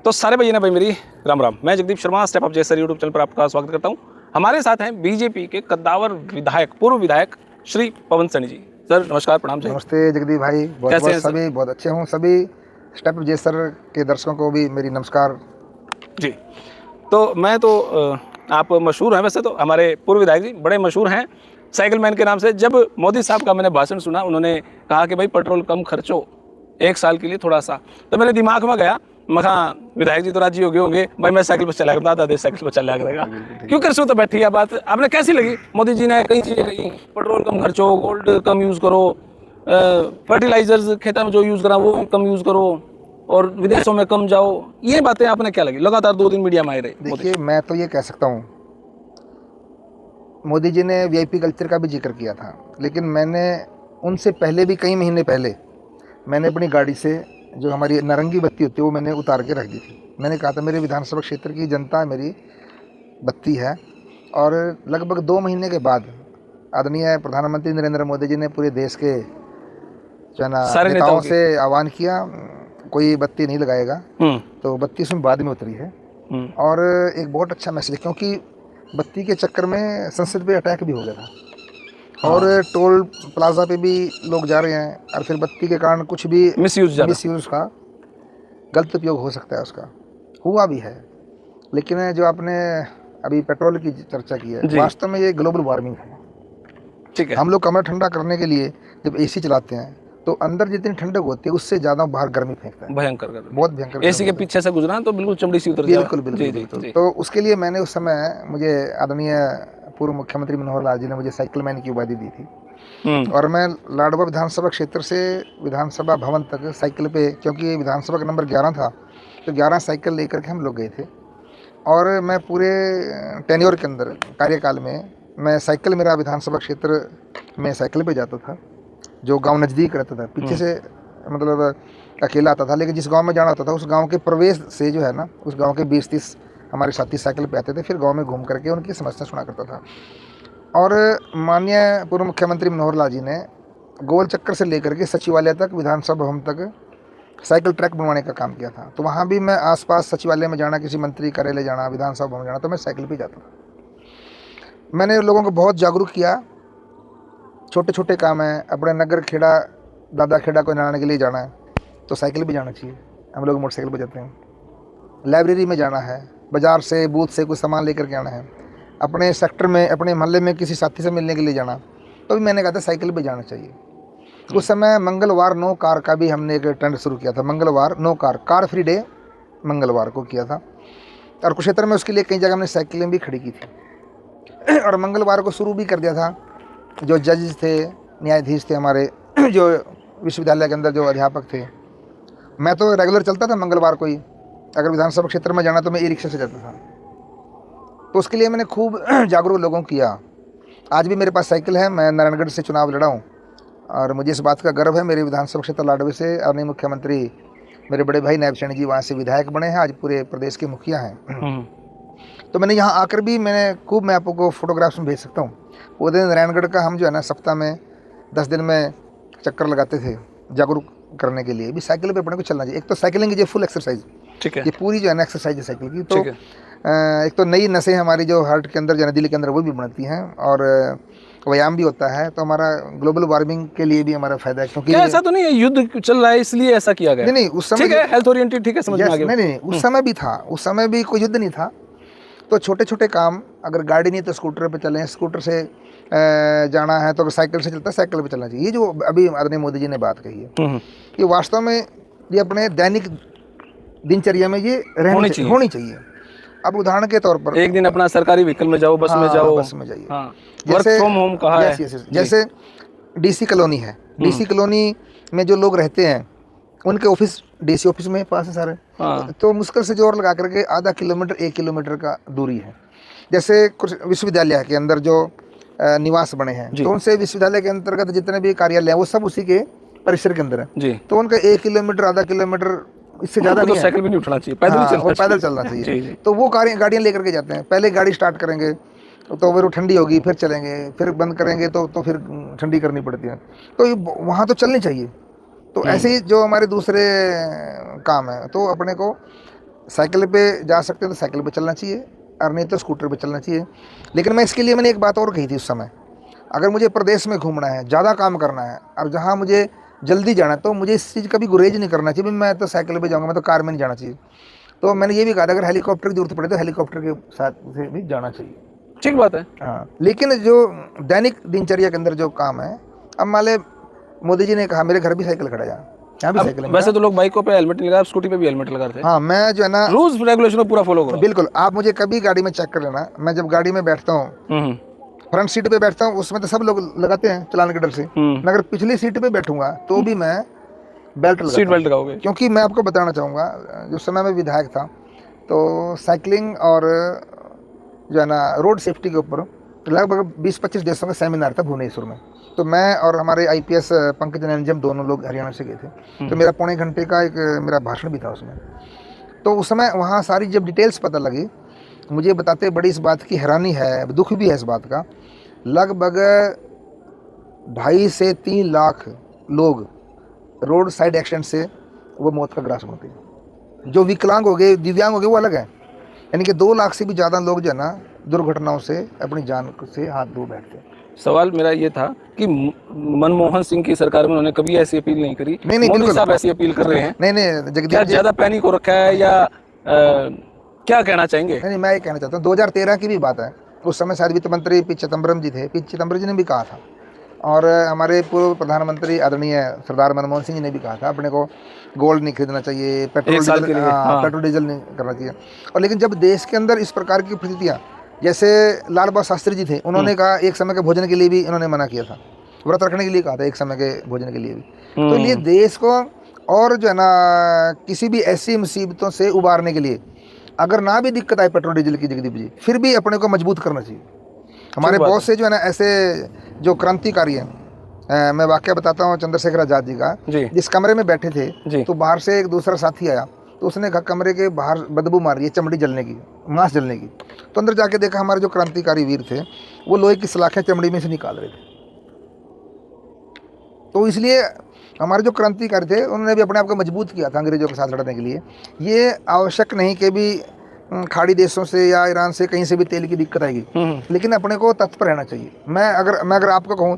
तो सारे भैया ने भाई मेरी राम राम। मैं जगदीप शर्मा, स्टेप अप जय यूट्यूब चैनल पर आपका स्वागत करता हूं। हमारे साथ हैं बीजेपी के कद्दावर विधायक, पूर्व विधायक श्री पवन सैनी जी। सर नमस्कार, प्रणाम जी। नमस्ते जगदीप भाई, बहुत कैसे बहुत हैं सर? सभी बहुत अच्छे हूँ। सभी स्टेप अप जय सर के दर्शकों को भी मेरी नमस्कार जी। तो मैं तो आप मशहूर हैं, वैसे तो हमारे पूर्व विधायक जी बड़े मशहूर हैं साइकिल मैन के नाम से। जब मोदी साहब का मैंने भाषण सुना, उन्होंने कहा कि भाई पेट्रोल कम खर्चो 1 साल के लिए थोड़ा सा, तो मेरे दिमाग में गया, मैं कहा विधायक जी तो राजी हो गए होंगे, भाई मैं साइकिल पर चला करता था, साइकिल पर चला करेगा क्यों कर सो। तो बैठी है बात, आपने कैसी लगी? मोदी जी ने कई चीज़ें कही, पेट्रोल कम खर्चो, गोल्ड कम यूज़ करो, फर्टिलाइजर्स खेतों में जो यूज़ करा वो कम यूज़ करो, और विदेशों में कम जाओ। ये बातें आपने क्या लगी? लगातार 2 दिन मीडिया में आए रहे। देखिए, मैं तो ये कह सकता हूँ, मोदी जी ने वीआईपी कल्चर का भी जिक्र किया था, लेकिन मैंने उनसे पहले भी कई महीने पहले मैंने अपनी गाड़ी से जो हमारी नारंगी बत्ती होती है वो मैंने उतार के रख दी थी। मैंने कहा था मेरे विधानसभा क्षेत्र की जनता मेरी बत्ती है। और लगभग 2 महीने के बाद आदरणीय प्रधानमंत्री नरेंद्र मोदी जी ने पूरे देश के जो है ना सारे नेताओं से आह्वान किया, कोई बत्ती नहीं लगाएगा, तो बत्ती उसमें बाद में उतरी है। और एक बहुत अच्छा मैसेज, क्योंकि बत्ती के चक्कर में संसद पे अटैक भी हो गया था और टोल प्लाजा पे भी लोग जा रहे हैं, और फिर बत्ती के कारण कुछ भी मिसयूज का गलत उपयोग हो सकता है, उसका हुआ भी है। लेकिन जो आपने अभी पेट्रोल की चर्चा की है, वास्तव में ये ग्लोबल वार्मिंग है। ठीक है, हम लोग कमरा ठंडा करने के लिए जब एसी चलाते हैं तो अंदर जितनी ठंडक होती है उससे ज़्यादा बाहर गर्मी फेंकता है, भयंकर गर्मी, बहुत भयंकर। एसी के पीछे से गुजरा तो बिल्कुल चमड़ी सी उतर जाए। बिल्कुल बिल्कुल बिल्कुल। तो उसके लिए मैंने उस समय, मुझे आदरणीय पूर्व मुख्यमंत्री मनोहर लाल जी ने मुझे साइकिल मैन की उपाधि दी थी, और मैं लाडवा विधानसभा क्षेत्र से विधानसभा भवन तक साइकिल पे, क्योंकि विधानसभा का नंबर 11 था, तो 11 साइकिल लेकर के हम लोग गए थे। और मैं पूरे टेन्योर के अंदर, कार्यकाल में, मैं साइकिल, मेरा विधानसभा क्षेत्र में साइकिल पे जाता था। जो गांव नज़दीक रहता था, पीछे से मतलब अकेला आता था, लेकिन जिस गांव में जाना होता था उस गांव के प्रवेश से जो है ना, उस गांव के 20-30 हमारे साथी साइकिल पे आते थे, फिर गांव में घूम करके उनकी समस्या सुना करता था। और माननीय पूर्व मुख्यमंत्री मनोहर लाल जी ने गोल चक्कर से लेकर के सचिवालय तक, विधानसभा भवन तक साइकिल ट्रैक बनवाने का काम किया था। तो वहाँ भी मैं आसपास सचिवालय में जाना, किसी मंत्री कार्यालय जाना, विधानसभा भवन जाना, तो मैं साइकिल पे जाता था। मैंने लोगों को बहुत जागरूक किया। छोटे छोटे काम हैं, अपने नगर खेड़ा, दादा खेड़ा को नहाने के लिए जाना है तो साइकिल पे जाना चाहिए, हम लोग मोटरसाइकिल पे जाते हैं। लाइब्रेरी में जाना है, बाज़ार से, बूथ से कुछ सामान लेकर के आना है, अपने सेक्टर में, अपने मोहल्ले में किसी साथी से मिलने के लिए जाना, तो भी मैंने कहा था साइकिल पे जाना चाहिए। उस समय मंगलवार नो कार का भी हमने एक ट्रेंड शुरू किया था। मंगलवार no car, car free day मंगलवार को किया था, और कुरुक्षेत्र में उसके लिए कई जगह हमने साइकिलें भी खड़ी की थी। और मंगलवार को शुरू भी कर दिया था। जो जज थे, न्यायाधीश थे हमारे, जो विश्वविद्यालय के अंदर जो अध्यापक थे, मैं तो रेगुलर चलता था मंगलवार को ही। अगर विधानसभा क्षेत्र में जाना तो मैं ई रिक्शा से जाता था। तो उसके लिए मैंने खूब जागरूक लोगों को किया। आज भी मेरे पास साइकिल है, मैं नारायणगढ़ से चुनाव लड़ा हूँ, और मुझे इस बात का गर्व है, मेरे विधानसभा क्षेत्र लाडवे से आदरणीय मुख्यमंत्री मेरे बड़े भाई नायब सैनी जी वहाँ से विधायक बने हैं, आज पूरे प्रदेश के मुखिया हैं। तो मैंने यहाँ आकर भी मैं आपको फोटोग्राफ्स में भेज सकता हूँ। वो दिन नारायणगढ़ का हम जो है ना, सप्ताह में 10 दिन में चक्कर लगाते थे जागरूक करने के लिए भी। साइकिल पे अपने को चलना चाहिए। एक तो साइकिलिंग की फुल एक्सरसाइज, ठीक है, ये पूरी जो है ना एक्सरसाइज है साइकिल की। तो एक तो नई नसें हमारी जो हार्ट के अंदर, जो है दिल के अंदर, वो भी बनती हैं, और व्यायाम भी होता है। तो हमारा ग्लोबल वार्मिंग के लिए भी हमारा फायदा है, क्योंकि ऐसा तो नहीं है युद्ध चल रहा है इसलिए ऐसा किया गया? नहीं, उस समय ठीक है, हेल्थ ओरिएंटेड, ठीक है, समझ में आ गया। नहीं, उस समय भी था, उस समय भी कोई युद्ध नहीं था। तो छोटे छोटे काम, अगर गाड़ी नहीं तो स्कूटर पे चलें, स्कूटर से जाना है तो साइकिल से चलता है, साइकिल पे चलना चाहिए। ये जो अभी आदरणीय मोदी जी ने बात कही है, ये वास्तव में ये अपने दैनिक दिनचर्या में ये होनी चाहिए। अब उदाहरण के तौर पर, एक दिन अपना सरकारी व्हीकल में जाओ, बस में जाओ, बस में जाइए। वर्क फ्रॉम होम कहा है, जैसे डीसी कॉलोनी है, डीसी कॉलोनी में जो लोग रहते हैं उनके ऑफिस डीसी ऑफिस में पास है सारे, तो मुश्किल से जोर लगा करके आधा किलोमीटर, 1 किलोमीटर का दूरी है। जैसे कुछ विश्वविद्यालय के अंदर जो निवास बने हैं, तो उनसे विश्वविद्यालय के अंतर्गत जितने भी कार्यालय हैं वो सब उसी के परिसर के अंदर है। तो उनका 1 किलोमीटर, आधा किलोमीटर, इससे ज़्यादा नहीं है। साइकिल भी नहीं उठना चाहिए, पैदल चलना चाहिए। तो वो गाड़ियाँ लेकर के जाते हैं। पहले गाड़ी स्टार्ट करेंगे तो फिर वो ठंडी होगी, फिर चलेंगे, फिर बंद करेंगे तो फिर ठंडी करनी पड़ती है। तो वहाँ तो चलनी चाहिए। तो ऐसे ही जो हमारे दूसरे काम है, तो अपने को साइकिल पे जा सकते हैं तो साइकिल पे चलना चाहिए, और नहीं तो स्कूटर पे चलना चाहिए। लेकिन मैं इसके लिए मैंने एक बात और कही थी उस समय, अगर मुझे प्रदेश में घूमना है, ज़्यादा काम करना है, और जहाँ मुझे जल्दी जाना है, तो मुझे इस चीज़ का भी गुरेज नहीं करना चाहिए, मैं तो साइकिल पे जाऊँगा, मैं तो कार में नहीं जाना चाहिए। तो मैंने ये भी कहा था, अगर हेलीकॉप्टर की जरूरत पड़े तो हेलीकॉप्टर के साथ से भी जाना चाहिए। ठीक बात है। हाँ, लेकिन जो दैनिक दिनचर्या के अंदर जो काम है, अब मान ले मोदी जी ने कहा मेरे घर भी साइकिल खड़ा है, यहाँ भी अब साइकिल है वैसे मेरा। तो लोग बाइकों पे हेलमेट नहीं लगा, स्कूटी पे भी हेलमेट लगाते हैं। हाँ, मैं जो है ना, रूल्स रेगुलेशन को पूरा फॉलो करो। बिल्कुल, आप मुझे कभी गाड़ी में चेक कर लेना, मैं जब गाड़ी में बैठता हूँ, हम्म फ्रंट सीट पे बैठता हूँ, उसमें तो सब लोग लगाते हैं चलाने के डर से, हम्म। मैं अगर पिछली सीट पे बैठूंगा तो भी मैं बेल्ट सीट लगाता बेल्ट हूँ। लगाओगे? क्योंकि मैं आपको बताना चाहूँगा, जो समय में विधायक था, तो साइकिलिंग और जो है ना रोड सेफ्टी के ऊपर लगभग 20-25 देशों का सेमिनार था भुवनेश्वर में। तो मैं और हमारे IPS पंकज नैन जी, हम दोनों लोग हरियाणा से गए थे। तो मेरा पौने घंटे का एक मेरा भाषण भी था उसमें। तो उस समय वहाँ सारी जब डिटेल्स पता लगी, मुझे बताते बड़ी इस बात की हैरानी है, दुख भी है इस बात का, लगभग 2.5 से 3 लाख लोग रोड साइड एक्सीडेंट से वो मौत का ग्रास होते हैं। जो विकलांग हो गए, दिव्यांग हो गए, वो अलग है। यानी कि 2 लाख से भी ज़्यादा लोग जो है ना दुर्घटनाओं से अपनी जान से हाथ धो बैठते हैं। सवाल मेरा ये था कि मनमोहन सिंह की सरकार में उन्होंने कभी ऐसी अपील नहीं करी। नहीं नहीं, मोदी बिल्कुल साहब ऐसी अपील कर रहे हैं, नहीं नहीं, क्या जगदीप जी, ज्यादा पैनिक हो रखा है या क्या कहना चाहेंगे? नहीं, मैं ये कहना चाहता हूँ 2013 की भी बात है। उस समय शायद वित्त मंत्री पी चिदम्बरम जी थे, पी चिदम्बरम जी ने भी कहा था, और हमारे पूर्व प्रधानमंत्री आदरणीय सरदार मनमोहन सिंह जी ने भी कहा था, अपने को गोल्ड नहीं खरीदना चाहिए, पेट्रोल 1 साल डीजल, के लिए, हाँ। पेट्रोल डीजल नहीं करना चाहिए। और लेकिन जब देश के अंदर इस प्रकार की परिस्थितियाँ, जैसे लाल बहादुर शास्त्री जी थे, उन्होंने कहा एक समय के भोजन के लिए भी उन्होंने मना किया था, व्रत रखने के लिए कहा था एक समय के भोजन के लिए भी। तो लिए देश को और जो है ना किसी भी ऐसी मुसीबतों से उबारने के लिए, अगर ना भी दिक्कत आए पेट्रोल डीजल की जगदीप जी, फिर भी अपने को मजबूत करना चाहिए। हमारे बात बहुत से जो है ना ऐसे जो क्रांतिकारी हैं, मैं वाकया बताता हूँ चंद्रशेखर आजाद जी का। जी। जिस कमरे में बैठे थे, जी। तो बाहर से एक दूसरा साथी आया, तो उसने कहा कमरे के बाहर बदबू मार रही है, चमड़ी जलने की, मांस जलने की। तो अंदर जाके देखा, हमारे जो क्रांतिकारी वीर थे वो लोहे की सलाखें चमड़ी में से निकाल रहे थे। तो इसलिए हमारे जो क्रांतिकारी थे उन्होंने भी अपने आप को मजबूत किया था अंग्रेजों के साथ लड़ने के लिए। ये आवश्यक नहीं कि भी खाड़ी देशों से या ईरान से कहीं से भी तेल की दिक्कत आएगी, लेकिन अपने को तत्पर रहना चाहिए। मैं अगर आपको कहूँ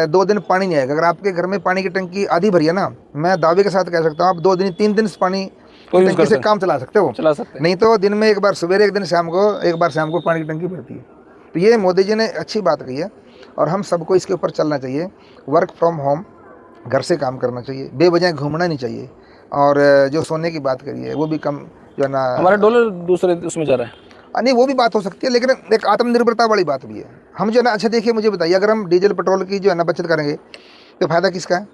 2 दिन पानी नहीं आएगा, अगर आपके घर में पानी की टंकी आधी भरी है ना, मैं दावे के साथ कह सकता हूँ आप 2 दिन 3 दिन इस पानी की टंकी से काम चला सकते हो। चला सकते हैं। नहीं तो दिन में एक बार सवेरे, एक दिन शाम को, एक बार शाम को पानी की टंकी भरती है। तो ये मोदी जी ने अच्छी बात कही है, और हम सबको इसके ऊपर चलना चाहिए। वर्क फ्रॉम होम, घर से काम करना चाहिए, बेवजह घूमना नहीं चाहिए। और जो सोने की बात करी है वो भी कम जो है ना, हमारा डॉलर दूसरे उसमें जा रहा है। नहीं वो भी बात हो सकती है, लेकिन एक आत्मनिर्भरता वाली बात भी है। हम जो है ना, अच्छा देखिए मुझे बताइए, अगर हम डीजल पेट्रोल की जो है ना बचत करेंगे तो फायदा किसका है?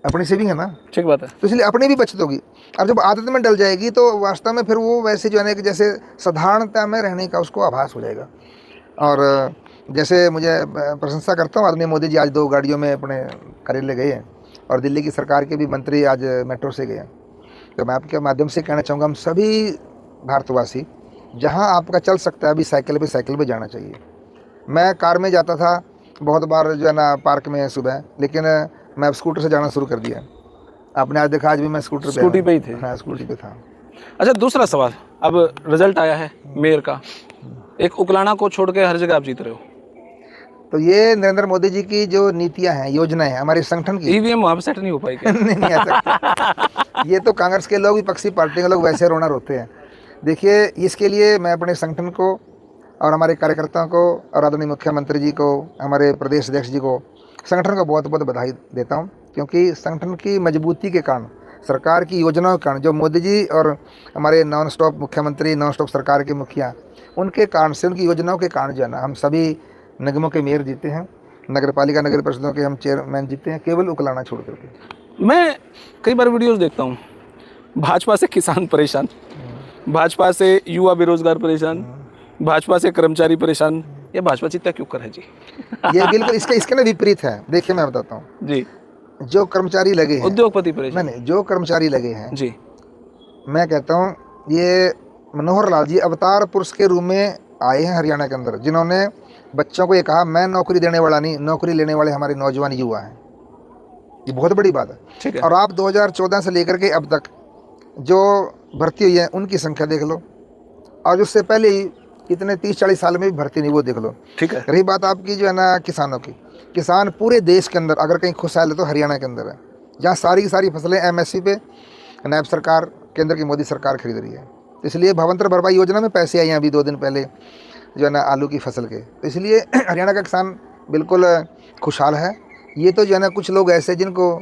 अपनी सेविंग है ना। ठीक बात है। तो इसलिए अपनी भी बचत होगी, और जब आदत में डल जाएगी तो वास्तव में फिर वो वैसे जो है ना कि जैसे साधारणता में रहने का उसको आभास हो जाएगा। और जैसे मुझे प्रशंसा करता हूँ, आदरणीय मोदी जी आज 2 गाड़ियों में अपने कार्यालय गए हैं, और दिल्ली की सरकार के भी मंत्री आज मेट्रो से गए हैं। तो मैं आपके माध्यम से कहना चाहूँगा, हम सभी भारतवासी जहाँ आपका चल सकता है अभी साइकिल पे जाना चाहिए। मैं कार में जाता था बहुत बार जो है ना पार्क में सुबह, लेकिन मैं अब स्कूटर से जाना शुरू कर दिया। आपने आज देखा, आज भी मैं स्कूटी पे ही थे। हाँ, स्कूटी पे था। अच्छा, दूसरा सवाल, अब रिजल्ट आया है मेयर का, एक उकलाना को छोड़ के हर जगह आप जीत रहे हो। तो ये नरेंद्र मोदी जी की जो नीतियाँ हैं, योजनाएं हैं हमारे संगठन की। ईवीएम वहाँ पे सेट नहीं हो पाई क्या? नहीं आ सकता। ये तो कांग्रेस के लोग, विपक्षी पार्टी के लोग वैसे रोना रोते हैं। देखिए, इसके लिए मैं अपने संगठन को और हमारे कार्यकर्ताओं को और आदरणीय मुख्यमंत्री जी को, हमारे प्रदेश अध्यक्ष जी को, संगठन को बहुत बहुत बधाई देता हूँ। क्योंकि संगठन की मजबूती के कारण, सरकार की योजनाओं के कारण, जो मोदी जी और हमारे नॉन स्टॉप मुख्यमंत्री, नॉन स्टॉप सरकार के मुखिया, उनके कारण से, उनकी योजनाओं के कारण जो है ना, हम सभी निगमों के मेयर जीते हैं, नगर पालिका नगर परिषदों के हम चेयरमैन जीते हैं, केवल उकलाना छोड़ करके। मैं कई बार वीडियोस देखता हूँ, भाजपा से किसान परेशान, भाजपा से युवा बेरोजगार परेशान, भाजपा से कर्मचारी परेशान। ये भाजपा चिंता क्यों कर है जी? ये बिल्कुल इसके ना विपरीत है। देखिए मैं बताता हूँ जी। जो कर्मचारी लगे हैं, उद्योगपति परेशान। नहीं, जो कर्मचारी लगे हैं जी, मैं कहता हूँ ये मनोहर लाल जी अवतार पुरुष के रूप में आए हैं हरियाणा के अंदर, जिन्होंने बच्चों को ये कहा मैं नौकरी देने वाला नहीं, नौकरी लेने वाले हमारे नौजवान युवा हैं। ये बहुत बड़ी बात है। ठीक है। और आप 2014 से लेकर के अब तक जो भर्ती हुई है उनकी संख्या देख लो, और उससे पहले ही इतने 30-40 साल में भी भर्ती नहीं, वो देख लो। ठीक है। रही बात आपकी जो है ना किसानों की, किसान पूरे देश के अंदर अगर कहीं खुशहाल है तो हरियाणा के अंदर है, जहाँ सारी की सारी फसलें एमएसपी पे नायब सरकार, केंद्र की मोदी सरकार खरीद रही है। तो इसलिए भावांतर भरपाई योजना में पैसे आए हैं अभी 2 दिन पहले जो है ना आलू की फसल के, तो इसलिए हरियाणा का किसान बिल्कुल खुशहाल है। ये तो जो है ना कुछ लोग ऐसे जिनको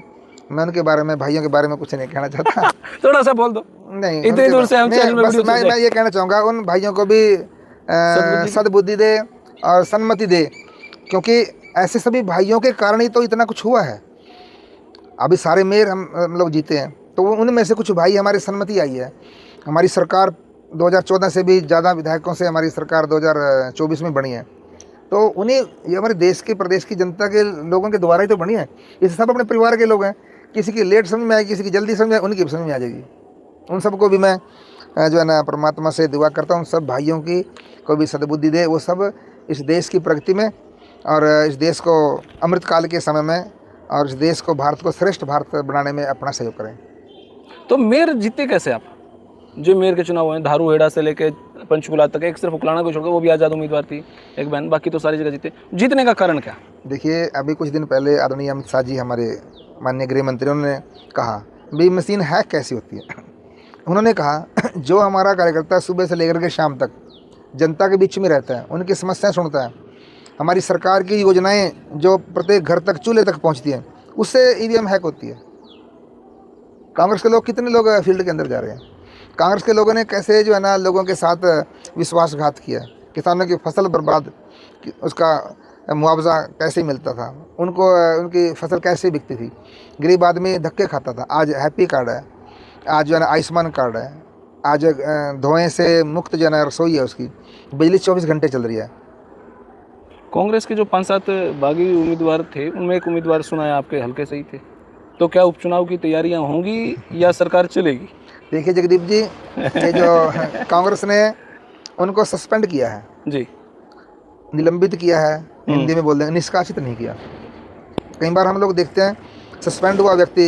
मैं उनके बारे में, भाइयों के बारे में कुछ नहीं कहना चाहता। थोड़ा सा बोल दो। नहीं, इतनी दूर से हम नहीं, चैनल में बस वीडियो मैं ये कहना चाहूँगा उन भाइयों को भी सद्बुद्धि दे और सन्मति दे, क्योंकि ऐसे सभी भाइयों के कारण ही तो इतना कुछ हुआ है। अभी सारे मेयर हम लोग जीते हैं, तो उनमें से कुछ भाई हमारी सन्मति आई है। हमारी सरकार 2014 से भी ज़्यादा विधायकों से हमारी सरकार 2024 में बनी है, तो उन्हें ये हमारे देश के, प्रदेश की जनता के लोगों के द्वारा ही तो बनी है। ये सब अपने परिवार के लोग हैं, किसी की लेट समझ में आएगी, किसी की जल्दी समझ में, उनकी भी समझ में आ जाएगी। उन सबको भी मैं जो है ना परमात्मा से दुआ करता हूँ, सब भाइयों की को भी सद्बुद्धि दे, वो सब इस देश की प्रगति में और इस देश को अमृतकाल के समय में और इस देश को, भारत को श्रेष्ठ भारत बनाने में अपना सहयोग करें। तो मेयर जीते कैसे आप? जो मेयर के चुनाव हुए हैं, धारूहेड़ा से लेके पंचकुला तक, एक सिर्फ उकलाना को छोड़कर वो भी आज़ाद उम्मीदवार थी एक बहन, बाकी तो सारी जगह जीते। जीतने का कारण क्या? देखिए, अभी कुछ दिन पहले आदरणीय अमित शाह जी, हमारे माननीय गृह मंत्री, उन्होंने कहा भाई मशीन हैक कैसी होती है। उन्होंने कहा जो हमारा कार्यकर्ता सुबह से लेकर के शाम तक जनता के बीच में रहता है, उनकी समस्याएं सुनता है, हमारी सरकार की योजनाएं जो प्रत्येक घर तक, चूल्हे तक पहुंचती हैं, उससे ईवीएम हैक होती है। कांग्रेस के लोग, कितने लोग फील्ड के अंदर जा रहे हैं, कांग्रेस के लोगों ने कैसे जो है ना लोगों के साथ विश्वासघात किया, किसानों की फसल बर्बाद, उसका मुआवजा कैसे मिलता था उनको, उनकी फसल कैसे बिकती थी, गरीब आदमी धक्के खाता था। आज हैप्पी कार्ड है, आज जो है ना आयुष्मान कार्ड है, आज धुएं से मुक्त जो है ना रसोई है, उसकी बिजली 24 घंटे चल रही है। कांग्रेस के जो 5-7 बागी उम्मीदवार थे, उनमें एक उम्मीदवार सुना है आपके हल्के से ही थे, तो क्या उपचुनाव की तैयारियां होंगी या सरकार चलेगी? देखिए जगदीप जी, ये जो कांग्रेस ने उनको सस्पेंड किया है जी, निलंबित किया है, हिंदी में बोल देंगे निष्कासित नहीं किया। कई बार हम लोग देखते हैं सस्पेंड हुआ व्यक्ति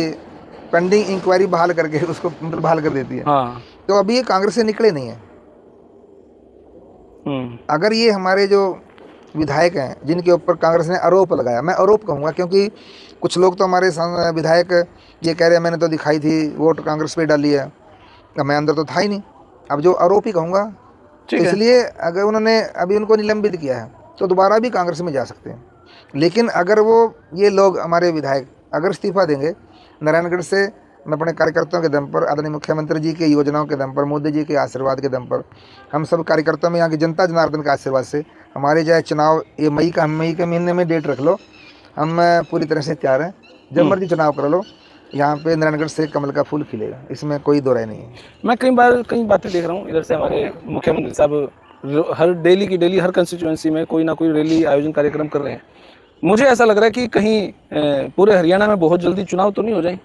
पेंडिंग इंक्वायरी बहाल करके उसको मतलब बहाल कर देती है। हाँ। तो अभी ये कांग्रेस से निकले नहीं है। अगर ये हमारे जो विधायक हैं जिनके ऊपर कांग्रेस ने आरोप लगाया, मैं आरोप कहूँगा क्योंकि कुछ लोग तो हमारे विधायक ये कह रहे हैं मैंने तो दिखाई थी, वोट कांग्रेस पे डाली है, अब मैं अंदर तो था ही नहीं, अब जो आरोप ही कहूँगा। तो इसलिए अगर उन्होंने अभी उनको निलंबित किया है तो दोबारा भी कांग्रेस में जा सकते हैं। लेकिन अगर वो ये लोग हमारे विधायक अगर इस्तीफा देंगे, नारायणगढ़ से मैं अपने कार्यकर्ताओं के दम पर, आदरणीय मुख्यमंत्री जी की योजनाओं के दम पर, मोदी जी के आशीर्वाद के दम पर, हम सब कार्यकर्ताओं में, यहाँ की जनता जनार्दन के आशीर्वाद से, हमारे चाहे चुनाव ये मई के महीने में डेट रख लो, हम पूरी तरह से तैयार हैं, जब मर्जी चुनाव कर लो, यहाँ पे नारायणगढ़ से कमल का फूल खिलेगा, इसमें कोई दो राय नहीं है। मैं कई बातें देख रहा हूँ इधर से, हमारे मुख्यमंत्री साहब हर डेली की डेली हर कंस्टिट्यूएंसी में कोई ना कोई रैली आयोजन कार्यक्रम कर रहे हैं। मुझे ऐसा लग रहा है कि कहीं पूरे हरियाणा में बहुत जल्दी चुनाव तो नहीं हो जाए?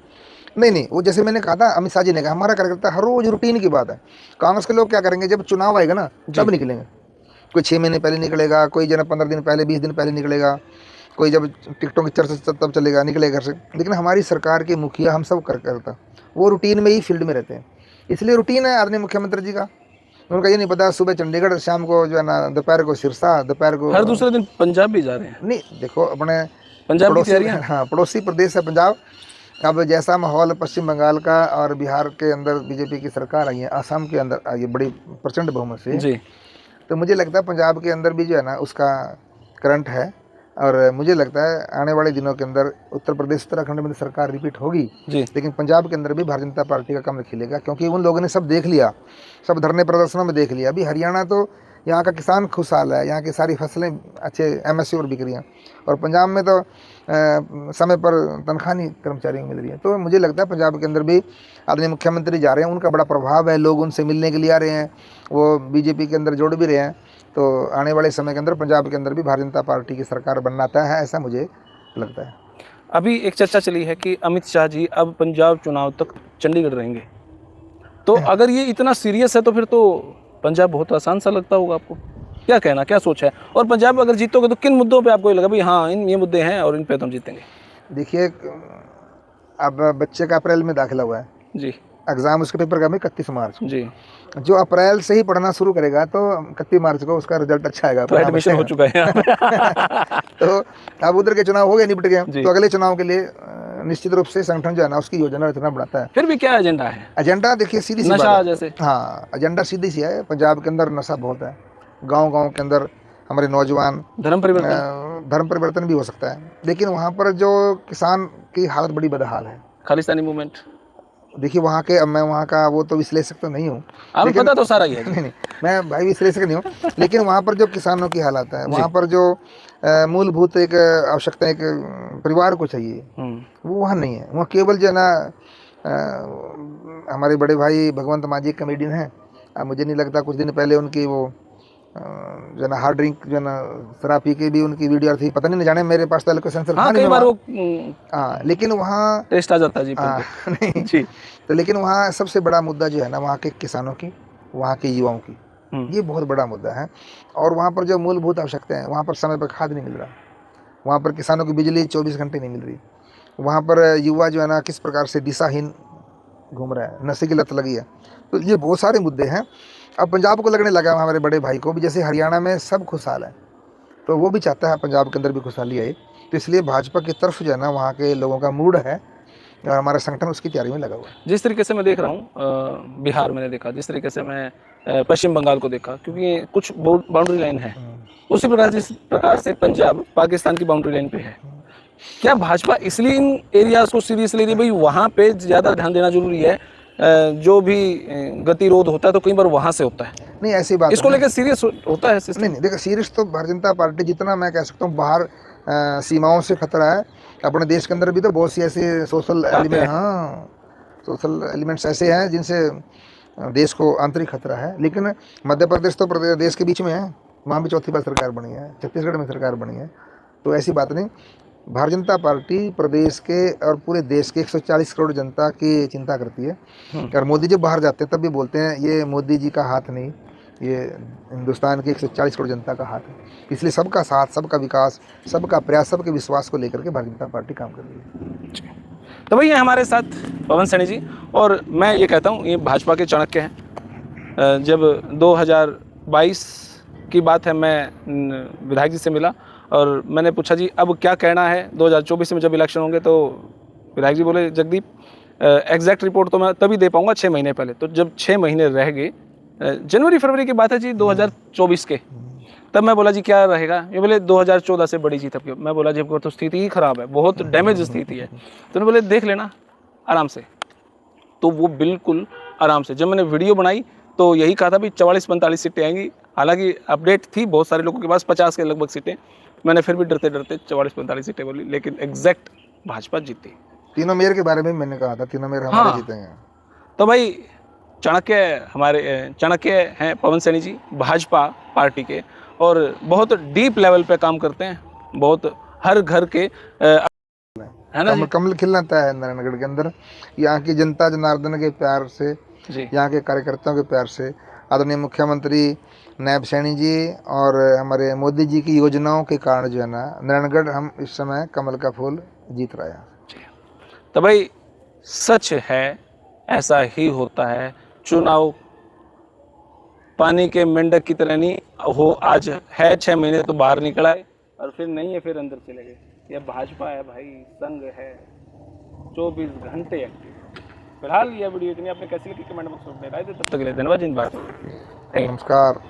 नहीं, वो जैसे मैंने कहा था, अमित शाह जी ने कहा हमारा कार्यकर्ता हर रोज रूटीन की बात है। कांग्रेस के लोग क्या करेंगे, जब चुनाव आएगा ना तब निकलेंगे, कोई 6 महीने पहले निकलेगा, कोई जन 15 दिन पहले, 20 दिन पहले निकलेगा, कोई जब टिकटों की चर्चा तब चलेगा, निकलेगा घर से। लेकिन हमारी सरकार के मुखिया, हम सब कार्यकर्ता वो रूटीन में ही फील्ड में रहते हैं, इसलिए रूटीन है आदरणीय मुख्यमंत्री जी का। उनका ये नहीं पता सुबह चंडीगढ़, शाम को जो है ना दोपहर को सिरसा, दोपहर को हर दूसरे दिन पंजाब भी जा रहे हैं। नहीं, देखो अपने पंजाब की तैयारियां, हाँ पड़ोसी प्रदेश है पंजाब। अब जैसा माहौल पश्चिम बंगाल का और बिहार के अंदर बीजेपी की सरकार आई है, असम के अंदर आई है बड़ी प्रचंड बहुमत से जी, तो मुझे लगता है पंजाब के अंदर भी जो है ना उसका करंट है। और मुझे लगता है आने वाले दिनों के अंदर उत्तर प्रदेश, उत्तराखंड में सरकार रिपीट होगी जी, लेकिन पंजाब के अंदर भी भारतीय जनता पार्टी का कमल खिलेगा, क्योंकि उन लोगों ने सब देख लिया, सब धरने प्रदर्शनों में देख लिया। अभी हरियाणा तो यहाँ का किसान खुशहाल है, यहाँ की सारी फसलें अच्छे एमएसपी पर बिक रही हैं, और पंजाब में तो समय पर तनख्वाह नहीं कर्मचारियों को मिल रही है। तो मुझे लगता है पंजाब के अंदर भी आदरणीय मुख्यमंत्री जा रहे हैं, उनका बड़ा प्रभाव है, लोग उनसे मिलने के लिए आ रहे हैं, वो बीजेपी के अंदर जोड़ भी रहे हैं। तो आने वाले समय के अंदर पंजाब के अंदर भी भारतीय जनता पार्टी की सरकार बनना तय है, ऐसा मुझे लगता है। अभी एक चर्चा चली है कि अमित शाह जी अब पंजाब चुनाव तक चंडीगढ़ रहेंगे, तो अगर ये इतना सीरियस है तो फिर तो पंजाब बहुत आसान सा लगता होगा आपको, क्या कहना, क्या सोच है? और पंजाब अगर जीतोगे तो किन मुद्दों पे आपको ये लगा भाई हाँ ये मुद्दे हैं और इन पे तो हम जीतेंगे? देखिए, अब बच्चे का अप्रैल में दाखिला हुआ है जी, एग्ज़ाम उसके पेपर का 31 मार्च को। जी। जो अप्रैल से ही पढ़ना शुरू करेगा तो 31 मार्च को उसका रिजल्ट अच्छा आएगा, तो परिणाम एडमिशन अच्छे हो आएगा। चुका है यहाँ पे। तो अब उधर के चुनाव हो गए, निपट गए, जी। तो अगले चुनाव के लिए निश्चित रूप से संगठन जो है ना उसकी योजना रचना बढ़ाता है। फिर भी क्या एजेंडा है? एजेंडा देखिए सीधी सी बात नशा है। जैसे? हाँ, एजेंडा सीधी सी है। पंजाब के अंदर नशा बहुत है, गांव-गांव के अंदर हमारे नौजवान धर्म परिवर्तन? धर्म परिवर्तन भी हो सकता है, लेकिन वहाँ पर जो किसान की हालत बड़ी बदहाल है। खालिस्तानी मूवमेंट? देखिए वहाँ के, अब मैं वहाँ का वो तो विश्लेषक तो नहीं हूँ, हमें लेकिन पता तो सारा ही है जी। नहीं नहीं, मैं भाई विश्लेषक नहीं हूँ, लेकिन वहाँ पर जो किसानों की हालत है, जी। वहाँ पर जो मूलभूत एक आवश्यकता एक परिवार को चाहिए, वो वहाँ नहीं है। वहाँ केवल जो है ना हमारे बड़े भाई भगवंत मांझी कमेडियन हैं, मुझे नहीं लगता कुछ दिन पहले उनकी वो जो है ना हार्ड ड्रिंक जो है ना शराब पी के भी उनकी वीडियो थी, पता नहीं, न जाने, मेरे पास तो अलग सेंसर था हाँ, नहीं, कई मैं बार वहाँ, वो हाँ, लेकिन वहाँ टेस्ट आ जाता है जी फिर भी। नहीं, जी। तो लेकिन वहाँ सबसे बड़ा मुद्दा जो है ना वहाँ के किसानों की, वहाँ के युवाओं की, ये बहुत बड़ा मुद्दा है। और वहाँ पर जो मूलभूत आवश्यकताएं हैं, वहाँ पर समय पर खाद नहीं मिल रहा, वहाँ पर किसानों की बिजली 24 घंटे नहीं मिल रही, वहाँ पर युवा जो है ना किस प्रकार से दिशाहीन घूम रहा है, नशे की लत लगी है। तो ये बहुत सारे मुद्दे हैं। अब पंजाब को लगने लगा हमारे बड़े भाई को भी, जैसे हरियाणा में सब खुशहाल है, तो वो भी चाहता है पंजाब के अंदर भी खुशहाली आए। तो इसलिए भाजपा की तरफ जो है ना वहाँ के लोगों का मूड है, और हमारा संगठन उसकी तैयारी में लगा हुआ है। जिस तरीके से मैं देख रहा हूँ बिहार मैंने देखा, जिस तरीके से मैं पश्चिम बंगाल को देखा, क्योंकि कुछ बाउंड्री लाइन है, उसी प्रकार जिस प्रकार से पंजाब पाकिस्तान की बाउंड्री लाइन पे है। क्या भाजपा इसलिए इन एरियाज को सीरियस ले रही है? भाई वहाँ पे ज़्यादा ध्यान देना जरूरी है, जो भी गतिरोध होता है तो कई बार वहाँ से होता है। नहीं, ऐसी बात इसको नहीं। लेकर सीरियस होता है सिस्टम? नहीं, देखो सीरियस तो भारतीय जनता पार्टी, जितना मैं कह सकता हूँ बाहर सीमाओं से खतरा है, अपने देश के अंदर भी तो बहुत सी ऐसे सोशल एलिमेंट, हाँ, सोशल एलिमेंट्स ऐसे हैं जिनसे देश को आंतरिक खतरा है। लेकिन मध्य प्रदेश तो देश के बीच में है, वहाँ भी चौथी बार सरकार बनी है, छत्तीसगढ़ में सरकार बनी है, तो ऐसी बात नहीं। भारतीय जनता पार्टी प्रदेश के और पूरे देश के 140 करोड़ जनता की चिंता करती है। और मोदी जब बाहर जाते हैं तब भी बोलते हैं ये मोदी जी का हाथ नहीं, ये हिंदुस्तान के 140 करोड़ जनता का हाथ है। इसलिए सबका साथ, सबका विकास, सबका प्रयास, सबके विश्वास को लेकर के भारतीय जनता पार्टी काम कर रही है। तो भैया हमारे साथ पवन सैनी जी, और मैं ये कहता हूँ ये भाजपा के चाणक्य हैं। जब 2022 की बात है, मैं विधायक जी से मिला और मैंने पूछा जी अब क्या कहना है 2024 में जब इलेक्शन होंगे, तो विधायक जी बोले जगदीप एग्जैक्ट रिपोर्ट तो मैं तभी दे पाऊंगा 6 महीने पहले। तो जब 6 महीने रह गए, जनवरी फरवरी की बात है जी 2024 के, तब मैं बोला जी क्या रहेगा, ये बोले 2014 से बड़ी जीत। अब मैं बोला जी अब तो स्थिति ही खराब है, बहुत डैमेज स्थिति है। तो उन्होंने बोले देख लेना आराम से। तो वो बिल्कुल आराम से, जब मैंने वीडियो बनाई तो यही कहा था भी 44-45 सीटें आएंगी। हालांकि अपडेट थी बहुत सारे लोगों के पास 50 के लगभग सीटें, मैंने फिर भी डरते डरते 44-45 सीटें बोली, लेकिन एग्जैक्ट भाजपा जीती। तीनों मेयर के बारे में मैंने कहा था, तीनों मेयर हमारे जीतेंगे। तो भाई चाणक्य, हमारे चाणक्य हैं पवन सैनी जी भाजपा पार्टी के, और बहुत डीप लेवल पे काम करते हैं, बहुत हर घर के है ना जी? कमल खिलना तय है नारायणगढ़ के अंदर। यहाँ की जनता जनार्दन के प्यार से, यहाँ के कार्यकर्ताओं के प्यार से, आदरणीय मुख्यमंत्री नायब सैनी जी और हमारे मोदी जी की योजनाओं के कारण जो है ना नारायणगढ़ हम इस समय कमल का फूल जीत रहा है। तो भाई सच है, ऐसा ही होता है। चुनाव पानी के मेंढक की तरह नहीं हो, आज है 6 महीने तो बाहर निकला है और फिर नहीं है फिर अंदर चले गए। यह भाजपा है भाई, संघ है 24 घंटे एक्टिव। फिलहाल यह वीडियो इतनी, आपने कैसी लगी कमेंट बॉक्स में राय दे। तब तक के लिए धन्यवाद, जिंदाबाद। नमस्कार।